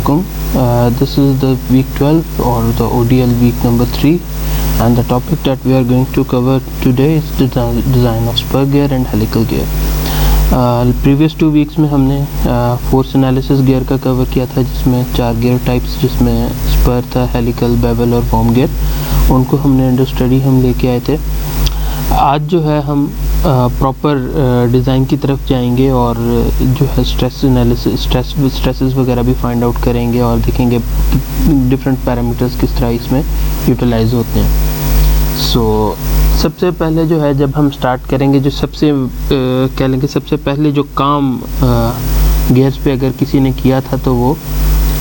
Assalamualaikum. This is the week 12 or the ODL week number 3, and the topic that we are going to cover today is the design of spur gear and helical gear. Previous 2 weeks में हमने force analysis gear का cover किया था, जिसमें 4 gear types जिसमें spur था, helical, bevel और warm gear, उनको हमने अंडर स्टडी हम लेके आए थे। आज जो है हम प्रॉपर डिज़ाइन की तरफ जाएंगे और जो है स्ट्रेस एनालिसिस, स्ट्रेसेस वगैरह भी फाइंड आउट करेंगे और देखेंगे डिफरेंट पैरामीटर्स किस तरह इसमें यूटिलाइज होते हैं। सो सबसे पहले जो है जब हम स्टार्ट करेंगे, जो सबसे कह लेंगे सबसे पहले जो काम गियर्स पे अगर किसी ने किया था तो वो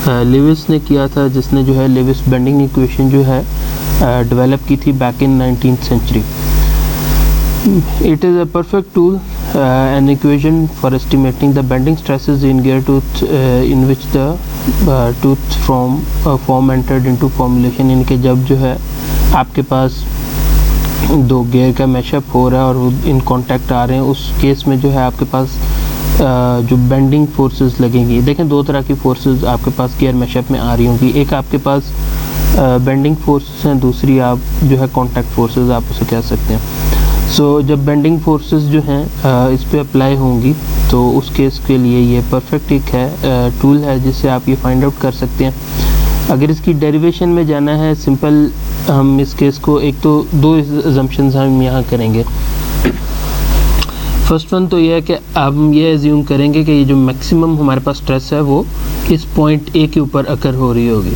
लेविस ने किया था, जिसने जो है लेविस बेंडिंग इक्वेशन जो है डेवलप की थी back in 19th century। It is a perfect tool, an equation for estimating the bending stresses in gear tooth, in which the tooth form entered into formulation। इनके जब जो है आपके पास 2 gear का मैशअप हो रहा है और वो इन कांटेक्ट आ रहे हैं, उस केस में जो है आपके पास जो बेंडिंग फोर्सेस लगेंगी। देखें 2 तरह की फोर्सेस आपके पास गियर मैशअप में आ रही होंगी, एक आपके पास बेंडिंग फोर्सेस हैं, दूसरी आप जो है कांटेक्ट फोर्सेस आप उसे कह सकते हैं। सो जब बेंडिंग फोर्सेस जो हैं इस पे अप्लाई होंगी तो उस केस के लिए ये परफेक्ट एक है टूल है जिससे आप ये फाइंड आउट कर सकते हैं। अगर इसकी डेरिवेशन में जाना है, सिंपल हम इस केस को एक तो 2 अजम्पशंस हम यहाँ करेंगे। फर्स्ट वन तो ये है कि हम ये एज्यूम करेंगे कि ये जो मैक्सिमम हमारे पास स्ट्रेस है वो इस पॉइंट ए के ऊपर अकर हो रही होगी,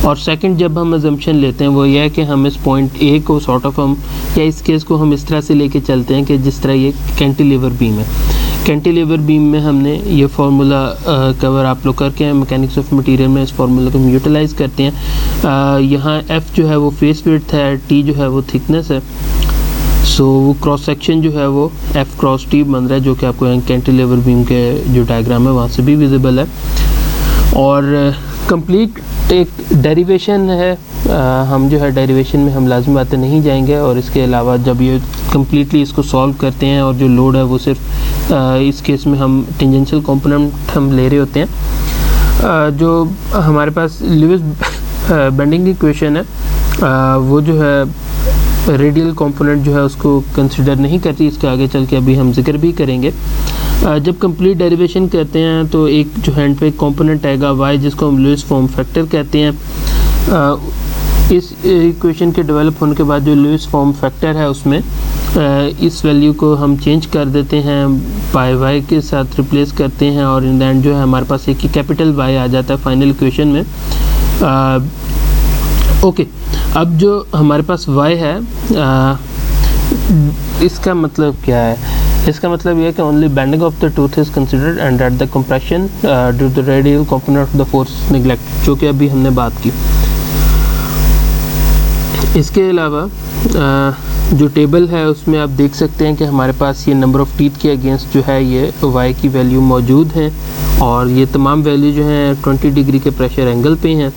और सेकंड जब हम अजम्पशन लेते हैं वो ये है कि हम इस पॉइंट ए को सॉर्ट ऑफ हम या इस केस को हम इस तरह से लेके चलते हैं कि जिस तरह ये कैंटिलीवर बीम है। कैंटिलीवर बीम में हमने ये फार्मूला कवर आप लोग करके हैं, मैकेनिक्स ऑफ मटेरियल में इस फार्मूला को हम यूटिलाइज़ करते हैं। यहाँ एफ़ जो है वो फेस विड्थ है, टी जो है वो थिकनेस है। सो वो क्रॉस सेक्शन जो है वो एफ़ क्रॉस टी बन रहा है, जो कि आपको कैंटिलीवर बीम के जो डायग्राम है वहाँ से भी विजिबल है। और कंप्लीट एक डेरिवेशन है, हम जो है डेरिवेशन में हम लाजमी बातें नहीं जाएंगे, और इसके अलावा जब ये कम्प्लीटली इसको सॉल्व करते हैं और जो लोड है वो सिर्फ इस केस में हम टेंजेंशियल कंपोनेंट हम ले रहे होते हैं। जो हमारे पास लेविस बेंडिंग इक्वेशन है वो जो है रेडियल कंपोनेंट जो है उसको कंसिडर नहीं करती, इसके आगे चल के अभी हम जिक्र भी करेंगे। जब कंप्लीट डेरिवेशन करते हैं तो एक जो हैंड पे कंपोनेंट आएगा y, जिसको हम लुईस फॉर्म फैक्टर कहते हैं। इस इक्वेशन के डेवलप होने के बाद जो लुईस फॉर्म फैक्टर है उसमें इस वैल्यू को हम चेंज कर देते हैं, पाई y के साथ रिप्लेस करते हैं, और इन द एंड जो है हमारे पास एक कैपिटल Y आ जाता है फाइनल इक्वेशन में। ओके, अब जो हमारे पास y है इसका मतलब क्या है? इसका मतलब यह है कि only bending of the tooth is considered and at the compression due to the radial component of the force neglect, जो कि अभी हमने बात की। इसके अलावा जो टेबल है उसमें आप देख सकते हैं कि हमारे पास ये नंबर ऑफ़ टीथ के अगेंस्ट जो है ये y की वैल्यू मौजूद है, और ये तमाम वैल्यू जो हैं 20 डिग्री के प्रेशर एंगल पे हैं।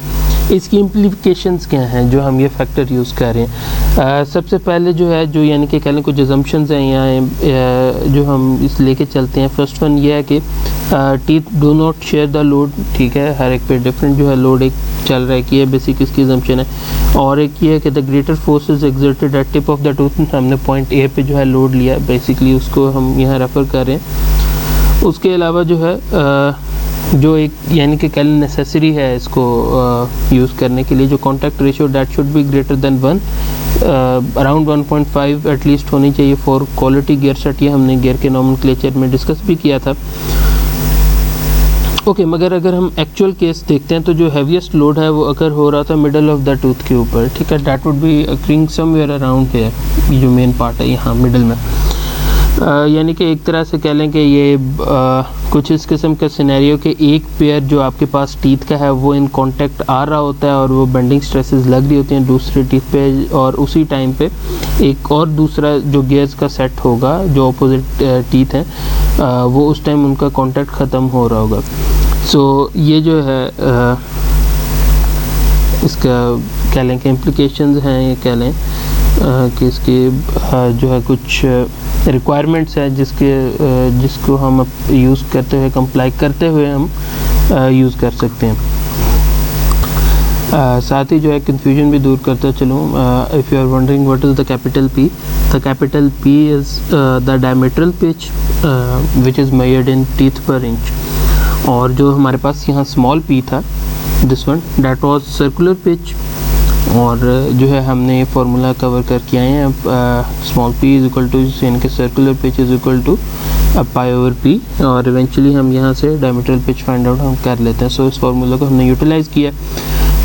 इसकी इम्प्लीकेशंस क्या हैं जो हम ये फैक्टर यूज़ कर रहे हैं? सबसे पहले जो है जो यानी कि कह लें कुछ अजम्पशंस हैं यहाँ जो हम इस लेके चलते हैं। फर्स्ट वन ये है कि teeth do not share the load, ठीक है, हर एक पे डिफरेंट जो है लोड एक चल रहा है कि ये बेसिक इसकी अजम्पशन है। और एक ये है कि the greater force is exerted at tip of the tooth, हमने पॉइंट ए पे जो है लोड लिया, बेसिकली उसको हम यहाँ रेफ़र कर रहे हैं। उसके अलावा जो है जो एक यानी कि कल नेसेसरी है इसको यूज़ करने के लिए, जो contact ratio that should be greater than 1, around 1.5 at least होनी चाहिए फॉर क्वालिटी गियर सेट। ये हमने गियर के नॉमेनक्लेचर में डिस्कस भी किया था। ओके, मगर अगर हम एक्चुअल केस देखते हैं तो जो हैवीएस्ट लोड है वो अकर हो रहा था मिडल ऑफ द टूथ के ऊपर, ठीक है, that would B occurring somewhere around here, ये जो मेन पार्ट है यहाँ मिडल में। यानी कि एक तरह से कह लें कि ये कुछ इस किस्म का सिनेरियो कि एक पेयर जो आपके पास टीथ का है वो इन कांटेक्ट आ रहा होता है और वो बेंडिंग स्ट्रेसेस लग रही होती हैं दूसरे टीथ पे, और उसी टाइम पे एक और दूसरा जो गियर्स का सेट होगा जो अपोजिट टीथ हैं वो उस टाइम उनका कांटेक्ट ख़त्म हो रहा होगा। सो ये जो है इसका कह लें कि इम्प्लीकेशंस हैं, ये कह लें कि इसके जो है कुछ रिक्वायरमेंट्स है जिसको हम यूज़ करते हुए कंप्लाई करते हुए हम यूज़ कर सकते हैं। साथ ही जो है कंफ्यूजन भी दूर करता चलूँ, if you are wondering what is the capital P is the diametral pitch which is measured in teeth per inch. और जो हमारे पास यहाँ स्मॉल p था, this one that was circular pitch, और जो है हमने फार्मूला कवर करके आए हैं। Small p is equal to इनके circular pitch is equal to pi over p, और इवेंचुअली हम यहाँ से डायमीट्रल पिच फाइंड आउट हम कर लेते हैं। सो इस फार्मूला को हमने यूटिलाइज़ किया,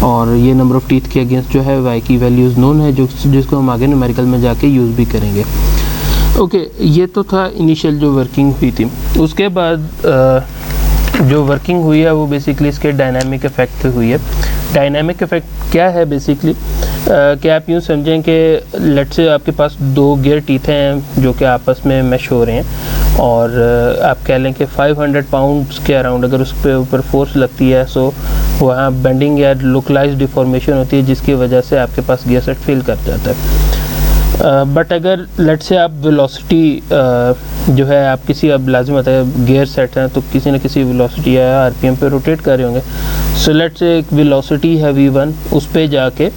और ये नंबर ऑफ़ टीथ के अगेंस्ट जो है y की वैल्यूज़ नोन है, जिसको हम आगे न्यूमेरिकल में जाके यूज़ भी करेंगे। ओके, ये तो था इनिशियल जो वर्किंग हुई थी। उसके बाद जो वर्किंग हुई है वो बेसिकली इसके डायनामिक इफ़ेक्ट पे हुई है। डायनामिक इफ़ेक्ट क्या है बेसिकली, कि आप यूँ समझें कि लेट्स से आपके पास दो गियर टीथ हैं जो कि आपस में मैश हो रहे हैं, और आप कह लें कि 500 पाउंड्स के अराउंड अगर उस पर ऊपर फोर्स लगती है, सो वहाँ बेंडिंग या लोकलाइज्ड डिफॉर्मेशन होती है, जिसकी वजह से आपके पास गियर सेट फेल कर जाता है। बट अगर लेट से आप वेलोसिटी जो है आप किसी, अब लाजिम होता है गियर सेट है तो किसी न किसी वेलोसिटी या आरपीएम पे रोटेट कर रहे होंगे। सो लेट से एक वेलोसिटी है v1, उस पे जाके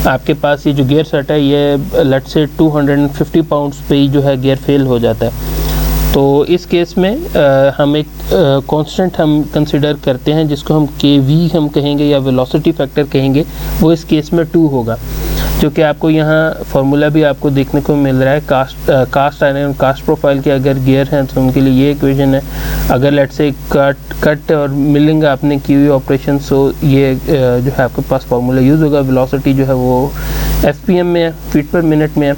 आपके पास ये जो गियर सेट है ये लेट से 250 पाउंड्स पे ही जो है गियर फेल हो जाता है। तो इस केस में हम एक कांस्टेंट हम कंसिडर करते हैं जिसको हम kv हम कहेंगे या वेलोसिटी फैक्टर कहेंगे, वो इस केस में 2 होगा, जो कि आपको यहाँ फार्मूला भी आपको देखने को मिल रहा है। कास्ट आयरन कास्ट प्रोफाइल के अगर गियर हैं तो उनके लिए ये इक्वेशन है। अगर लेट से कट और मिलिंग आपने की हुई ऑपरेशन, सो ये जो है आपके पास फार्मूला यूज़ होगा। वेलोसिटी जो है वो fpm में है, फीट पर मिनट में है।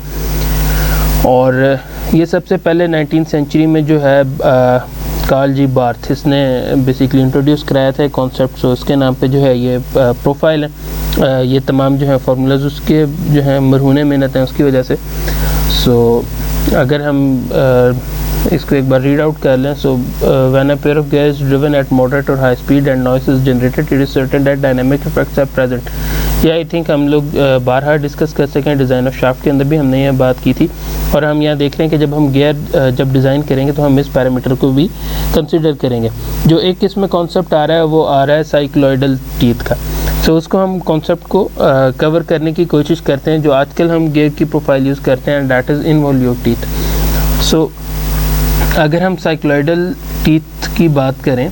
और ये सबसे पहले 19th सेंचुरी में जो है कार्ल जी बार्थिस ने बेसिकली इंट्रोड्यूस कराया था कॉन्सेप्ट। सो इसके नाम पे जो है ये प्रोफाइल है। ये तमाम जो है फार्मूलाज उसके जो है मरहूने मेहनत हैं उसकी वजह से। सो अगर हम इसको एक बार रीड आउट कर लें, so when a pair of gear is driven at moderate or high speed and noise is generated, it is certain that dynamic effects are present. या आई थिंक हम लोग बारहा डिस्कस कर सकें, डिज़ाइन ऑफ शाफ्ट के अंदर भी हमने यह बात की थी। और हम यहाँ देख रहे हैं कि जब हम गियर जब डिज़ाइन करेंगे तो हम इस पैरामीटर को भी कंसिडर करेंगे। जो एक किस्म में कॉन्सेप्ट आ रहा है वो आ रहा है साइक्लॉइडल टीथ का। सो उसको हम कॉन्सेप्ट को कवर करने की कोशिश करते हैं। जो आजकल हम गियर की प्रोफाइल यूज़ करते हैं दैट इज़ इनवॉल्यूट टीथ। सो अगर हम साइक्लॉइडल टीथ की बात करें,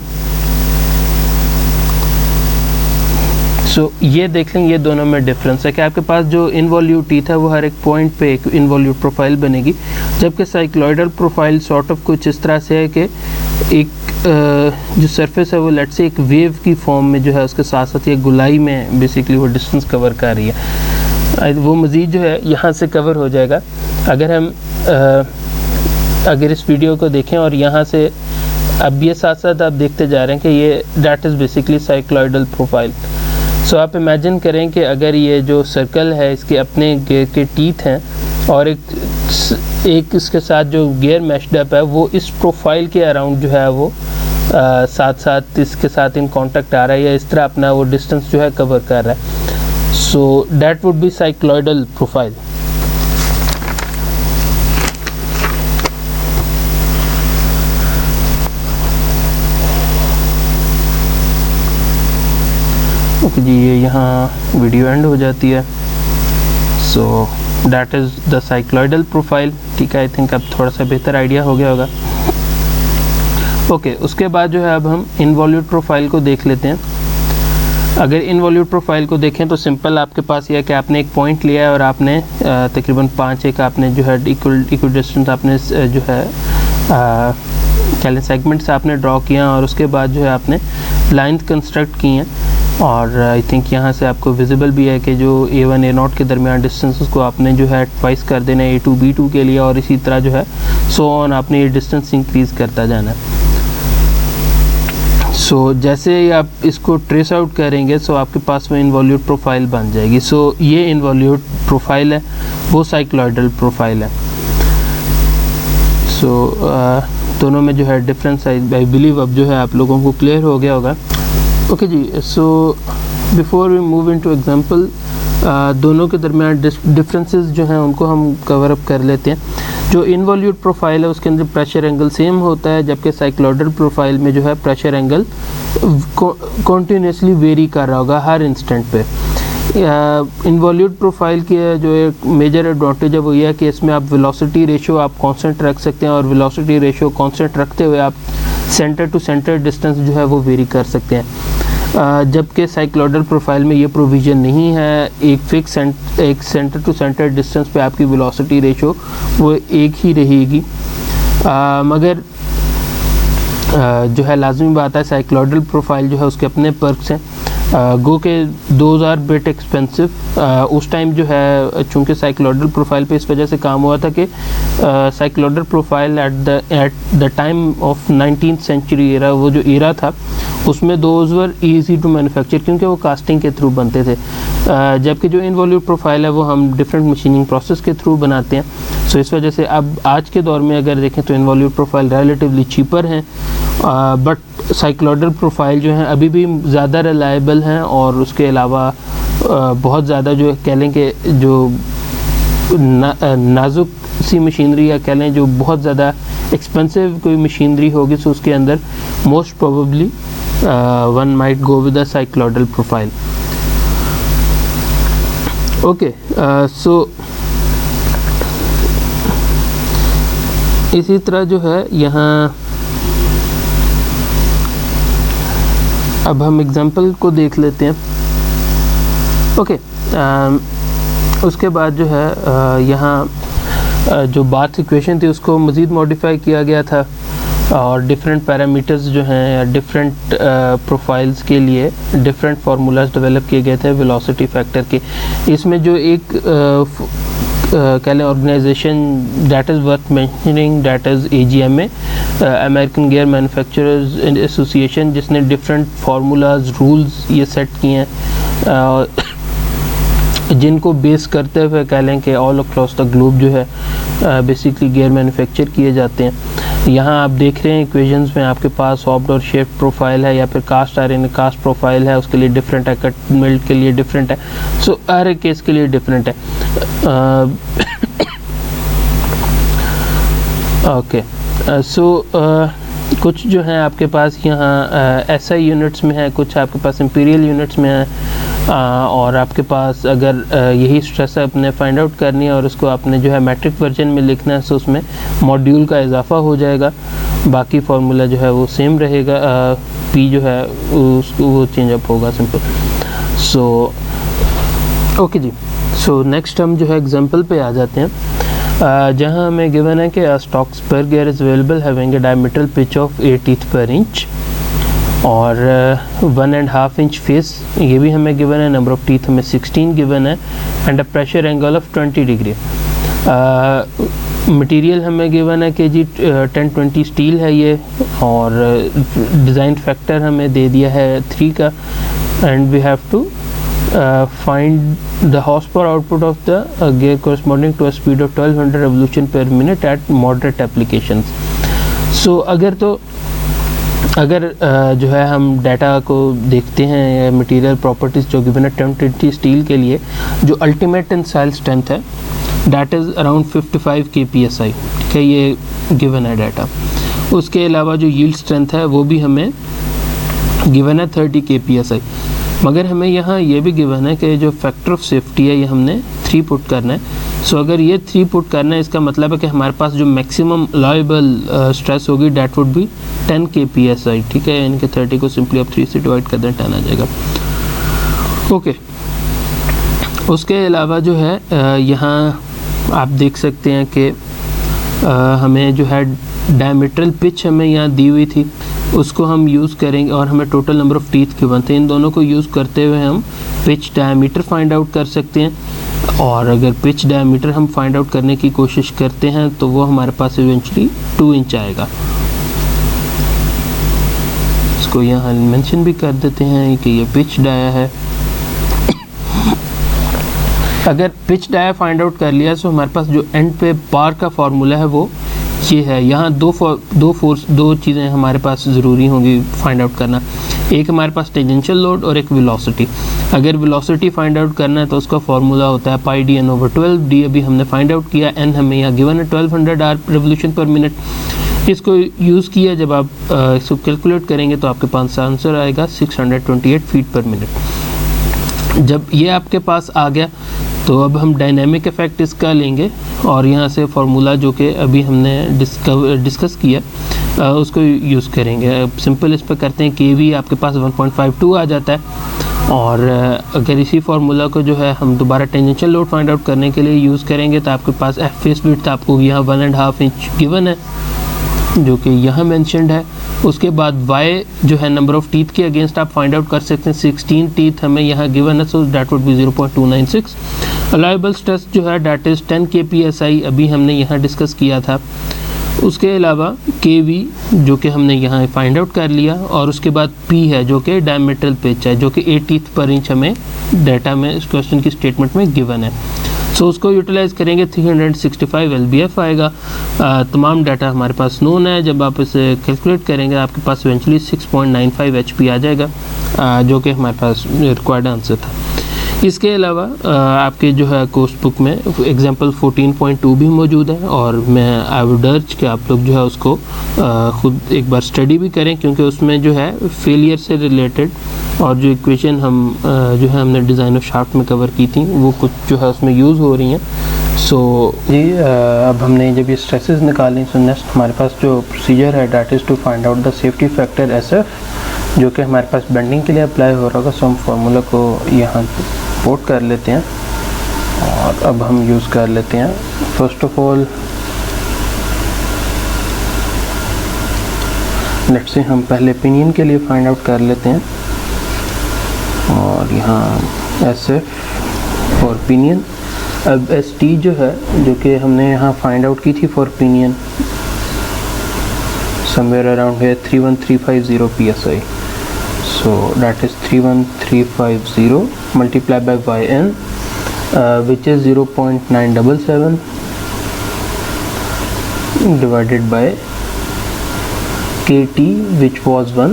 सो ये देख लें, ये दोनों में डिफरेंस है कि आपके पास जो इनवॉल्यूट टीथ है वो हर एक पॉइंट पे एक इनवॉल्यूट प्रोफाइल बनेगी, जबकि साइक्लॉइडल प्रोफाइल सॉर्ट ऑफ कुछ इस तरह से है कि एक जो सरफेस है वो लेट से एक वेव की फॉर्म में जो है उसके साथ साथ ये गुलाई में बेसिकली वो डिस्टेंस कवर कर रही है। वो मज़ीद जो है यहाँ से कवर हो जाएगा अगर हम अगर इस वीडियो को देखें और यहाँ से अब ये साथ साथ आप देखते जा रहे हैं कि ये that is basically cycloidal profile. So आप इमेजिन करें कि अगर ये जो सर्कल है इसके अपने गियर के टीथ हैं और एक इसके साथ जो गियर मैश्ड अप है वो इस प्रोफाइल के अराउंड जो है वो साथ साथ इसके साथ इन कांटेक्ट आ रहा है या इस तरह अपना वो डिस्टेंस जो है कवर कर रहा है। So that would be cycloidal profile. Okay जी, ये यहाँ वीडियो एंड हो जाती है। So that is the cycloidal profile. ठीक है, आई थिंक अब थोड़ा सा बेहतर आइडिया हो गया होगा। ओके, उसके बाद जो है अब हम इनवॉल्यूट प्रोफाइल को देख लेते हैं। अगर इनवॉल्यूट प्रोफाइल को देखें तो सिंपल आपके पास ये है कि आपने एक पॉइंट लिया है और आपने तकरीबन 5 आपने जो है इक्वल डिस्टेंस आपने जो है सेगमेंट्स आपने ड्रॉ किया और उसके बाद जो है आपने लाइंस कंस्ट्रक्ट की हैं। और आई थिंक यहाँ से आपको विजिबल भी है कि जो A1 A0 के दरमियान डिस्टेंस को आपने जो है ट्वाइस कर देना है A2 B2 के लिए, और इसी तरह जो है सो ऑन आपने ये डिस्टेंस इंक्रीज़ करता जाना है। सो जैसे ही आप इसको ट्रेस आउट करेंगे सो आपके पास में इनवॉल्यूट प्रोफाइल बन जाएगी। सो ये इनवॉल्यूट प्रोफाइल है, वो साइक्लॉइडल प्रोफाइल है। सो दोनों में जो है डिफरेंस आई बिलीव अब जो है आप लोगों को क्लियर हो गया होगा। ओके जी, so before we move into example, दोनों के दरमियान डिफरेंसेस जो हैं उनको हम कवर अप कर लेते हैं। जो इनवॉल्यूट प्रोफाइल है उसके अंदर प्रेशर एंगल सेम होता है, जबकि साइक्लॉइडल प्रोफाइल में जो है प्रेशर एंगल कॉन्टीन्यूसली वेरी कर रहा होगा हर इंस्टेंट पे। इन्वॉल्यूट प्रोफाइल की जो एक मेजर एडवांटेज है वो ये है कि इसमें आप वेलोसिटी रेशियो आप कांस्टेंट रख सकते हैं, और वेलोसिटी रेशियो कांस्टेंट रखते हुए आप सेंटर टू सेंटर डिस्टेंस जो है वो वेरी कर सकते हैं, जबकि साइक्लोइडल प्रोफाइल में ये प्रोविज़न नहीं है। एक फिक्स एक सेंटर टू सेंटर डिस्टेंस पे आपकी वेलोसिटी रेशियो वो एक ही रहेगी, मगर जो है लाजमी बात है साइक्लोइडल प्रोफाइल जो है उसके अपने पर्क्स हैं। गो के 2000 बिट एक्सपेंसिव उस टाइम जो है, चूँकि साइक्लोइडल प्रोफाइल पे इस वजह से काम हुआ था कि cycloidal profile at the time of 19th century era, वो जो एरा था उसमें those were easy to manufacture क्योंकि वो कास्टिंग के थ्रू बनते थे, जबकि जो इन्वॉल्यूट प्रोफाइल है वो हम डिफरेंट मशीनिंग प्रोसेस के थ्रू बनाते हैं। सो इस वजह से अब आज के दौर में अगर देखें तो इन्वॉल्यूट प्रोफाइल रिलेटिवली चीपर हैं, बट साइक्लोइडल प्रोफाइल जो है अभी भी ज़्यादा रिलायबल हैं, और उसके अलावा बहुत ज़्यादा जो कह लें कि जो नाजुक सी मशीनरी या कह लें जो बहुत ज़्यादा एक्सपेंसिव कोई मशीनरी होगी तो उसके अंदर most probably one might go with a cycloidal profile. Okay, so इसी तरह जो है यहाँ अब हम एग्जांपल को देख लेते हैं। ओके, उसके बाद जो है यहाँ जो बाथ इक्वेशन थी उसको मज़ीद मॉडिफाई किया गया था, और डिफरेंट पैरामीटर्स जो हैं या डिफरेंट प्रोफाइल्स के लिए डिफरेंट फार्मूलाज डेवलप किए गए थे वेलोसिटी फैक्टर के। इसमें जो एक कह लें organisation that is worth mentioning, that is AGMA, American gear manufacturers association, जिसने डिफरेंट फार्मूलाज रूल्स ये सेट किए हैं जिनको बेस करते हुए कह लें कि ऑल अक्रॉस द ग्लोब जो है बेसिकली गियर मैन्युफैक्चर किए जाते हैं। यहाँ आप देख रहे हैं इक्वेशंस में आपके पास हॉप्ड और शेप्ड प्रोफाइल है, या फिर कास्ट आयरन कास्ट प्रोफाइल है, उसके लिए डिफरेंट है, कट मिल्ड के लिए डिफरेंट है, सो हर एक केस के लिए डिफरेंट है। ओके, सो कुछ जो है आपके पास यहाँ SI यूनिट्स में है, कुछ आपके पास इंपीरियल यूनिट्स में है, और आपके पास अगर यही स्ट्रेस आपने फाइंड आउट करनी है और उसको आपने जो है मैट्रिक वर्जन में लिखना है, तो उसमें मॉड्यूल का इजाफा हो जाएगा, बाकी फार्मूला जो है वो सेम रहेगा, P जो है उसको वो चेंज अप होगा सिंपल। सो ओके जी, सो नेक्स्ट हम जो है एग्जांपल पे आ जाते हैं, जहाँ हमें गिवन है कि stock spur gear is available having a diametral pitch of 8 teeth per inch और 1.5 इंच फेस, ये भी हमें गिवन है, नंबर ऑफ टीथ हमें 16 गिवन है, and a pressure angle of 20 degree. Material हमें गिवन है कि जी 1020 स्टील है ये, और डिज़ाइन फैक्टर हमें दे दिया है 3 का, and we have to find the horsepower output of the gear corresponding to a speed of 1200 revolution per minute at moderate applications। so अगर जो है हम डाटा को देखते हैं मटेरियल प्रॉपर्टीज़ जो गिवन है 1020 स्टील के लिए, जो अल्टीमेट टेंसाइल स्ट्रेंथ है दैट इज़ अराउंड 55 kPSI, ठीक है, ये गिवन है डाटा। उसके अलावा जो यील्ड स्ट्रेंथ है वो भी हमें गिवन है 30 kPSI, मगर हमें यहाँ ये भी गिवन है कि जो फैक्टर ऑफ सेफ्टी है ये हमने 3 पुट करना है। सो अगर ये 3 पुट करना है, इसका मतलब है कि हमारे पास जो मैक्सिमम अलाउएबल स्ट्रेस होगी डैट वुड बी 10 kPSI, ठीक है, यानी कि 30 को सिंपली आप 3 से डिवाइड कर दें 10 आ जाएगा। ओके, उसके अलावा जो है यहाँ आप देख सकते हैं कि हमें जो है डायमीटरल पिच हमें यहाँ दी हुई थी, उसको हम यूज़ करेंगे, और हमें टोटल नंबर ऑफ़ टीथ के बनते हैं, इन दोनों को यूज़ करते हुए हम पिच डायमीटर फाइंड आउट कर सकते हैं। और अगर पिच डायमीटर हम फाइंड आउट करने की कोशिश करते हैं तो वो हमारे पास इवेंचुअली 2 इंच आएगा। इसको यहाँ मेंशन भी कर देते हैं कि ये पिच डाया है। अगर पिच डाया फाइंड आउट कर लिया तो हमारे पास जो एंड पे बार का फार्मूला है वो ये है। यहाँ दो चीज़ें हमारे पास ज़रूरी होंगी फाइंड आउट करना, एक हमारे पास टेंजेंशियल लोड और एक वेलोसिटी। अगर वेलोसिटी फाइंड आउट करना है तो उसका फार्मूला होता है पाई डी एन ओवर 12, डी अभी हमने फाइंड आउट किया, एन हमें यहाँ गिवन है 1200 आर रेवोल्यूशन पर मिनट। इसको यूज़ किया जब आप इसको कैलकुलेट करेंगे तो आपके पास आंसर आएगा 628 फीट पर मिनट। जब ये आपके पास आ गया तो अब हम डायनेमिक इफ़ेक्ट इसका लेंगे और यहाँ से फार्मूला जो कि अभी हमने डिस्कस किया उसको यूज़ करेंगे। अब सिंपल इस पर करते हैं, KV आपके पास 1.52 आ जाता है। और अगर इसी फार्मूला को जो है हम दोबारा टेंजेंशियल लोड फाइंड आउट करने के लिए यूज़ करेंगे तो आपके पास एफ फेस विड्थ आपको यहाँ 1.5 इंच गिवन है जो कि यहाँ मेंशन्ड है। उसके बाद y जो है नंबर ऑफ़ टीथ के अगेंस्ट आप फाइंड आउट कर सकते हैं, 16 टीथ हमें यहाँ गिवन है, so that would B 0.296। Allowable stress जो है दैट इज़ 10 kpsi, अभी हमने यहाँ डिस्कस किया था। उसके अलावा KV जो कि हमने यहाँ फाइंड आउट कर लिया, और उसके बाद P है जो कि डायमीट्रल पिच है जो कि 8 टीथ पर इंच हमें डाटा में इस क्वेश्चन की स्टेटमेंट में गिवन है। सो उसको यूटिलाइज़ करेंगे 365 LBF आएगा। तमाम डाटा हमारे पास नोन है, जब आप इसे कैलकुलेट करेंगे आपके पास इवेंचुअली 6.95 HP आ जाएगा जो कि हमारे पास रिक्वायर्ड आंसर था। इसके अलावा आपके जो है कोर्स बुक में एग्जांपल 14.2 भी मौजूद है, और मैं आई वुड अर्ज कि आप लोग जो है उसको ख़ुद एक बार स्टडी भी करें, क्योंकि उसमें जो है फेलियर से रिलेटेड और जो इक्वेशन हम जो है हमने डिज़ाइन ऑफ शाफ्ट में कवर की थी वो कुछ जो है उसमें यूज़ हो रही हैं। सो ये अब हमने जब ये स्ट्रेसेस निकालें तो नेक्स्ट हमारे पास जो प्रोसीजर है that is to find out the safety factor SF जो कि हमारे पास बेंडिंग के लिए अप्लाई हो रहा होगा। सो हम फार्मूला को यहाँ पोर्ट कर लेते हैं और अब हम यूज़ कर लेते हैं। First of all let's say हम पहले पिनियन के लिए फाइंड आउट कर लेते हैं, और यहाँ SF फॉर पिनियन। अब ST जो है जो कि हमने यहाँ फाइंड आउट की थी फॉर पिनियन समवेयर अराउंड है 31350 PSI, so that is 31350 multiplied by YN which is 0.977 divided by KT which was 1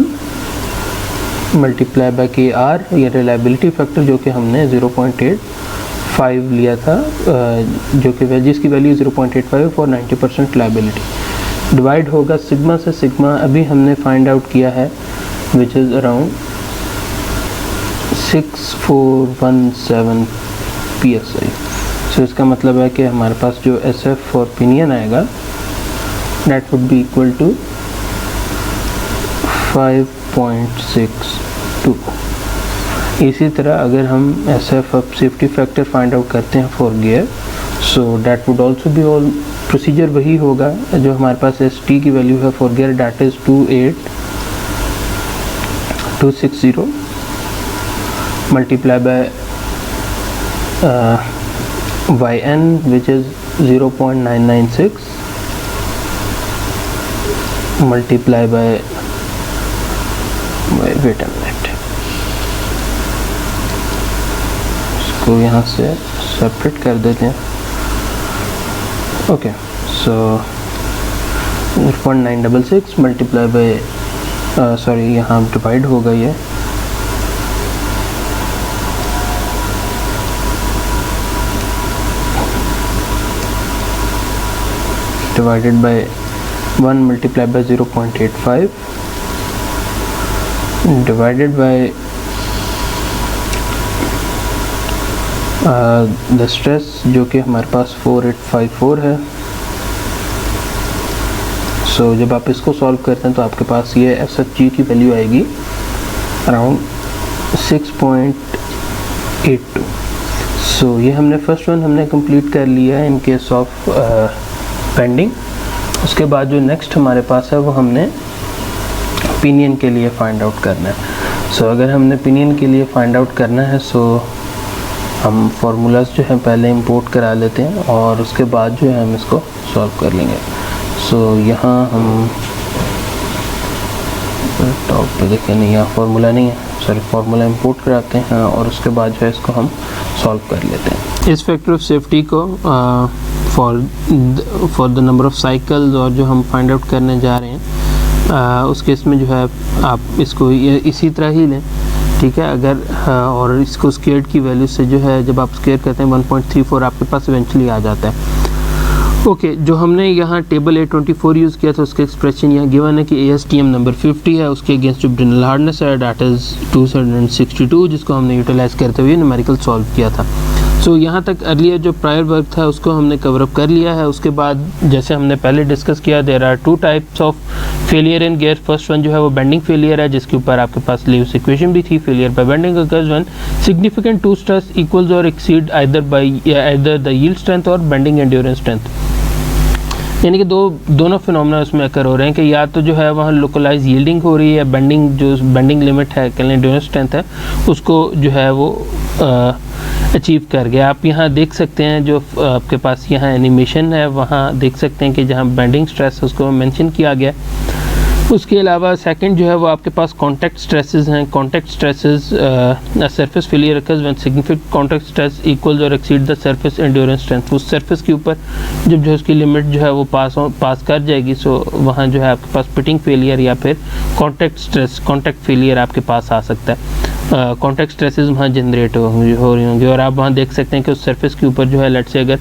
multiply by KR या रिलायबिलिटी फैक्टर जो कि हमने 0.85 लिया था जो कि जिसकी वैल्यू 0.85 फॉर 90% रिलायबिलिटी, डिवाइड होगा सिग्मा से। सिग्मा अभी हमने फाइंड आउट किया है which is around 6417 PSI। So इसका मतलब है कि हमारे पास जो SF फॉर पिनियन आएगा that would be equal to 5.62। इसी तरह अगर हम SF अब सेफ्टी फैक्टर फाइंड आउट करते हैं for gear, so that would also be all procedure वही होगा जो हमारे पास ST की वैल्यू है for gear that is 28260 multiply by YN which is 0.996 multiply by wait a minute, इसको यहाँ से सेपरेट कर देते हैं। Okay, so 0.966 multiply by sorry यहाँ डिवाइड होगा ये divided by 1 multiplied by 0.85 divided by the stress जो कि हमारे पास 4854 है। सो जब आप इसको सॉल्व करते हैं तो आपके पास ये SHG की वैल्यू आएगी अराउंड 6.82। सो ये हमने फर्स्ट वन हमने कंप्लीट कर लिया है इन केस ऑफ बेंडिंग। उसके बाद जो नेक्स्ट हमारे पास है वो हमने पिनियन के लिए फाइंड आउट करना है। सो अगर हमने पिनियन के लिए फाइंड आउट करना है सो हम फार्मूलाज जो है पहले इंपोर्ट करा लेते हैं और उसके बाद जो है हम इसको सॉल्व कर लेंगे। सो यहाँ हम टॉप पे देखें, नहीं यहाँ फार्मूला नहीं है, सॉरी फार्मूला इंपोर्ट कराते हैं और उसके बाद जो है इसको हम सॉल्व कर लेते हैं। इस फैक्टर ऑफ सेफ्टी को for the number of cycles और जो हम फाइंड आउट करने जा रहे हैं उस केस में जो है आप इसको इसी तरह ही लें, ठीक है। अगर और इसको स्क्वायर्ड की वैल्यू से जो है जब आप स्क्वायर करते हैं 1.34 आपके पास इवेंचुअली आ जाता है। ओके, जो हमने यहाँ टेबल A24 यूज़ किया था उसका एक्सप्रेशन यहाँ गिवन है कि ASTM नंबर 50 है, उसके अगेंस्ट जो ब्रिनल हार्डनेस है डेट इज़ 262, जिसको हमने यूटिलाइज करते हुए न्यूमेरिकल सॉल्व किया था। सो यहाँ तक अर्लियर जो प्रायर वर्क था उसको हमने कवर अप कर लिया है। उसके बाद जैसे हमने पहले डिस्कस किया, there are 2 types of failure in gear. First one जो है वो बेंडिंग फेलियर है, जिसके ऊपर आपके पास लीव्स इक्वेशन भी थी। Failure by bending occurs when significant tooth stress equals or exceed either the yield strength or bending endurance strength. यानी कि दोनों फिनोमेना उसमें अकर हो रहे हैं कि या तो जो है वहाँ लोकलाइज यील्डिंग हो रही है, बेंडिंग लिमिट है, एंड्योरेंस स्ट्रेंथ है, उसको जो है वो अचीव कर गया। आप यहाँ देख सकते हैं जो आपके पास यहाँ एनिमेशन है, वहाँ देख सकते हैं कि जहाँ बेंडिंग स्ट्रेस उसको मेंशन किया गया। उसके अलावा सेकंड जो है वो आपके पास कॉन्टैक्ट स्ट्रेसेस हैं। Contact stresses surface failure occurs when significant contact stress equals or exceed the surface endurance strength. उस सरफेस के ऊपर जब जो उसकी लिमिट जो है वो पास कर जाएगी, सो वहाँ जो है आपके पास पिटिंग फेलियर या फिर कॉन्टैक्ट फेलियर आपके पास आ सकता है। कॉन्टैक्ट स्ट्रेसेस वहाँ जनरेट हो रही होंगी और आप वहाँ देख सकते हैं कि उस सरफेस के ऊपर जो है लेट्स से अगर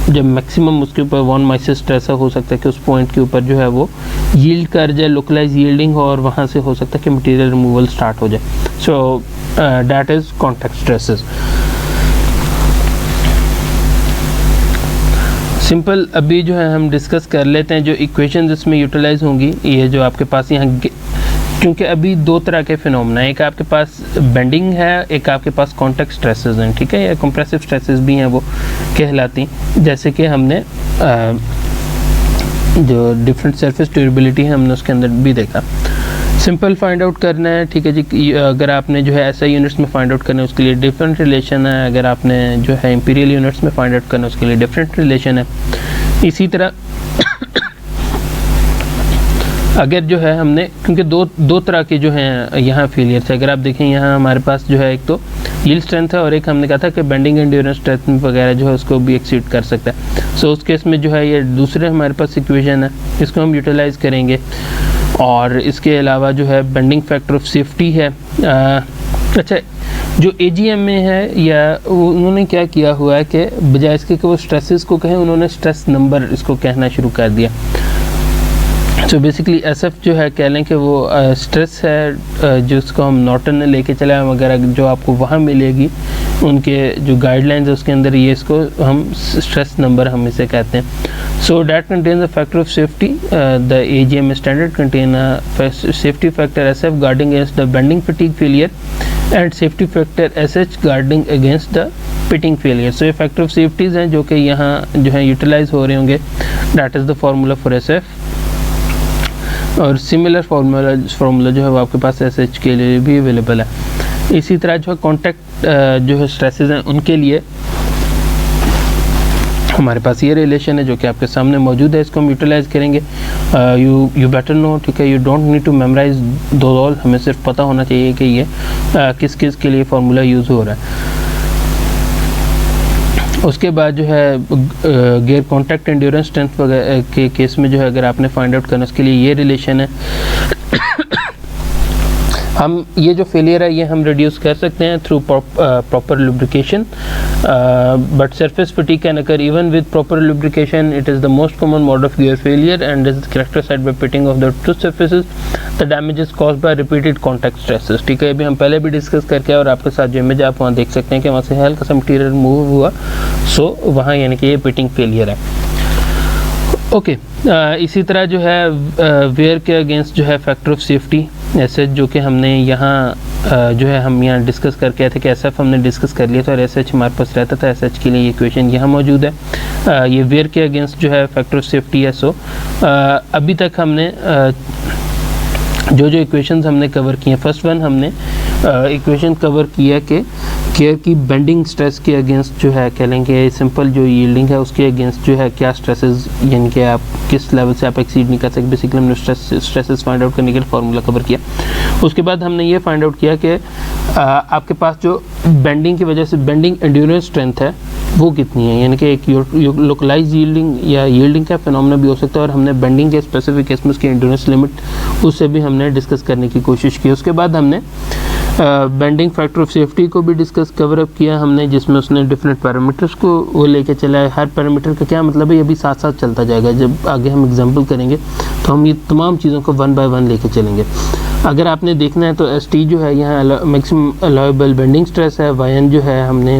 जब मैक्सिमम उसके ऊपर 1 माइसिस स्ट्रेस हो सकता है कि उस पॉइंट के ऊपर जो है वो यील्ड कर जाए, लोकलाइज यील्डिंग हो, और वहाँ से हो सकता है कि मटेरियल रिमूवल स्टार्ट हो जाए। सो that is contact stresses. Simple अभी जो है हम डिस्कस कर लेते हैं जो इक्वेशन इसमें यूटिलाइज होंगी। ये जो आपके पास यहाँ, क्योंकि अभी 2 तरह के फिनोमेना, एक आपके पास बेंडिंग है, एक आपके पास कॉन्टैक्ट स्ट्रेसेस हैं, ठीक है, या कंप्रेसिव स्ट्रेसेस भी हैं वो कहलाती, जैसे कि हमने जो डिफरेंट सरफेस ड्यूरेबिलिटी है हमने उसके अंदर भी देखा। सिंपल फाइंड आउट करना है, ठीक है जी। अगर आपने जो है SI यूनिट्स में फाइंड आउट करना है उसके लिए डिफरेंट रिलेशन है, अगर आपने जो है इंपीरियल यूनिट्स में फाइंड आउट करना है उसके लिए डिफरेंट रिलेशन है। इसी तरह अगर जो है हमने, क्योंकि दो तरह के जो हैं यहाँ फेलियर थे, अगर आप देखें यहाँ हमारे पास जो है एक तो यील्ड स्ट्रेंथ है और एक हमने कहा था कि बेंडिंग एंड्योरेंस स्ट्रेंथ वगैरह जो है उसको भी एक्सीड कर सकता है। सो उस केस में जो है ये दूसरे हमारे पास इक्वेशन है, इसको हम यूटिलाइज करेंगे। और इसके अलावा जो है बेंडिंग फैक्टर ऑफ सेफ्टी है। अच्छा, जो AGM में है या उन्होंने क्या किया हुआ है कि बजाय इसके कि वो स्ट्रेसेस को कहें, उन्होंने स्ट्रेस नंबर इसको कहना शुरू कर दिया। तो बेसिकली SF जो है कह लें कि वो स्ट्रेस है जिसको हम नॉर्टन ने लेके चला, मगर जो आपको वहाँ मिलेगी उनके जो गाइडलाइंस है उसके अंदर ये इसको हम स्ट्रेस नंबर हम इसे कहते हैं। So that contains the factor of safety, the AGM standard contain safety factor SF guarding against the bending fatigue failure and safety factor SH guarding against the pitting failure. So ये factor of safeties हैं जो कि यहाँ जो है utilise हो रहे होंगे। That is the formula for SF। और सिमिलर फार्मूला जो है वो आपके पास SH के लिए भी अवेलेबल है। इसी तरह जो है कॉन्टैक्ट जो है स्ट्रेसेस हैं उनके लिए हमारे पास ये रिलेशन है जो कि आपके सामने मौजूद है, इसको हम यूटिलाइज करेंगे। यू बेटर नो, ठीक है, you don't need to memorise those all, हमें सिर्फ पता होना चाहिए कि ये किस किस के लिए फार्मूला यूज़ हो रहा है। उसके बाद जो है गियर कॉन्टैक्ट एंड्योरेंस स्ट्रेंथ वगैरह के केस में जो है अगर आपने फाइंड आउट करना उसके लिए ये रिलेशन है। हम ये जो फेलियर है ये हम रिड्यूस कर सकते हैं through proper lubrication, but surface fatigue can occur even with proper lubrication. It is the most common mode of gear failure and is characterised by pitting of the two surfaces. The damage is caused by repeated contact stresses, ठीक है, अभी हम पहले भी discuss करके और आपके साथ जो इमेज आप वहाँ देख सकते हैं कि वहाँ से हल्का सा मटीरियल मूव हुआ, सो वहाँ यानी कि ये पिटिंग फेलियर है। ओके, इसी तरह जो है वेयर के अगेंस्ट जो है फैक्टर ऑफ सेफ्टी एसएच जो कि हमने यहाँ जो है हम यहाँ डिस्कस करके आए थे कि SF हमने डिस्कस कर लिया था और SH हमारे पास रहता था। SH के लिए ये इक्वेशन यहाँ मौजूद है। ये वेयर के अगेंस्ट जो है फैक्टर ऑफ सेफ्टी है। सो अभी तक हमने जो इक्वेशंस हमने कवर किए हैं, फर्स्ट वन हमने इक्वेशन कवर किया कि गियर की बेंडिंग स्ट्रेस के अगेंस्ट जो है कह लेंगे सिंपल जो यील्डिंग है उसके अगेंस्ट जो है क्या स्ट्रेसेस, यानी कि आप किस लेवल से आप एक्सीड नहीं कर सकते। बेसिकली हमने स्ट्रेसेस फाइंड आउट करने के लिए फार्मूला कवर किया। उसके बाद हमने ये फाइंड आउट किया कि आपके पास जो बेंडिंग की वजह से बेंडिंग एंड्योरेंस स्ट्रेंथ है वो कितनी है, यानी कि एक लोकलाइज यील्डिंग या यील्डिंग का फिनोमेना भी हो सकता है। और हमने बेंडिंग के स्पेसिफिक केस में उसकी एंड्योरेंस लिमिट उससे भी हमने डिस्कस करने की कोशिश की। उसके बाद हमने बेंडिंग फैक्टर ऑफ सेफ्टी को भी कवर अप किया हमने, जिसमें उसने डिफरेंट पैरामीटर्स को वो लेके चला है। हर पैरामीटर का क्या मतलब है, ये भी साथ साथ चलता जाएगा। जब आगे हम एग्जांपल करेंगे तो हम ये तमाम चीज़ों को वन बाय वन लेके चलेंगे। अगर आपने देखना है तो एस टी जो है यहाँ मैक्सिमम अलाउएबल बेंडिंग स्ट्रेस है, वाई एन जो है हमने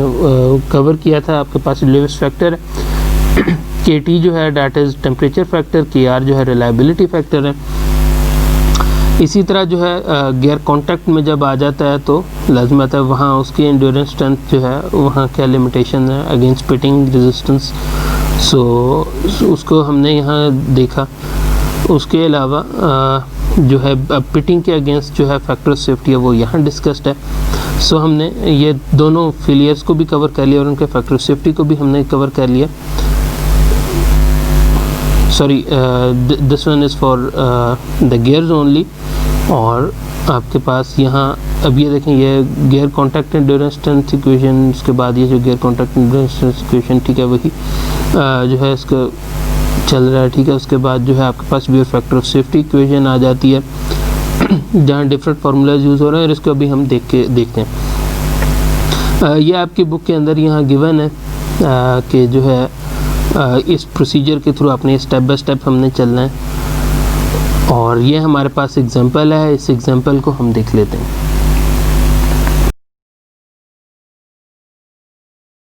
कवर किया था, आपके पास लेविस फैक्टर है, के टी जो है डैट इज़ टेम्परेचर फैक्टर, के आर जो है रिलायबिलिटी फैक्टर है। इसी तरह जो है गियर कांटेक्ट में जब आ जाता है तो लाजमी आता है वहाँ उसकी एंड्योरेंस स्ट्रेंथ जो है वहाँ क्या लिमिटेशन है अगेंस्ट पिटिंग रेजिस्टेंस, सो उसको हमने यहाँ देखा। उसके अलावा जो है पिटिंग के अगेंस्ट जो है फैक्टर ऑफ सेफ्टी है वो यहाँ डिस्कस्ड है। सो हमने ये दोनों फेलियर्स को भी कवर कर लिया और उनके फैक्टर ऑफ सेफ्टी को भी हमने कवर कर लिया। Sorry, this one is for the gears only. और आपके पास यहाँ अब ये देखें, ये gear contact endurance strength equation, उसके बाद ये जो gear contact endurance strength equation, ठीक है, वही जो है इसका चल रहा है, ठीक है। उसके बाद जो है आपके पास gear factor of safety equation आ जाती है जहाँ डिफरेंट फार्मूलाज यूज़ हो रहे हैं और इसको अभी हम देखते हैं। ये आपकी बुक के अंदर यहाँ गिवन है कि जो है इस प्रोसीजर के थ्रू आपने स्टेप बाय स्टेप हमने चलना है। और ये हमारे पास एग्जांपल है, इस एग्जांपल को हम देख लेते हैं।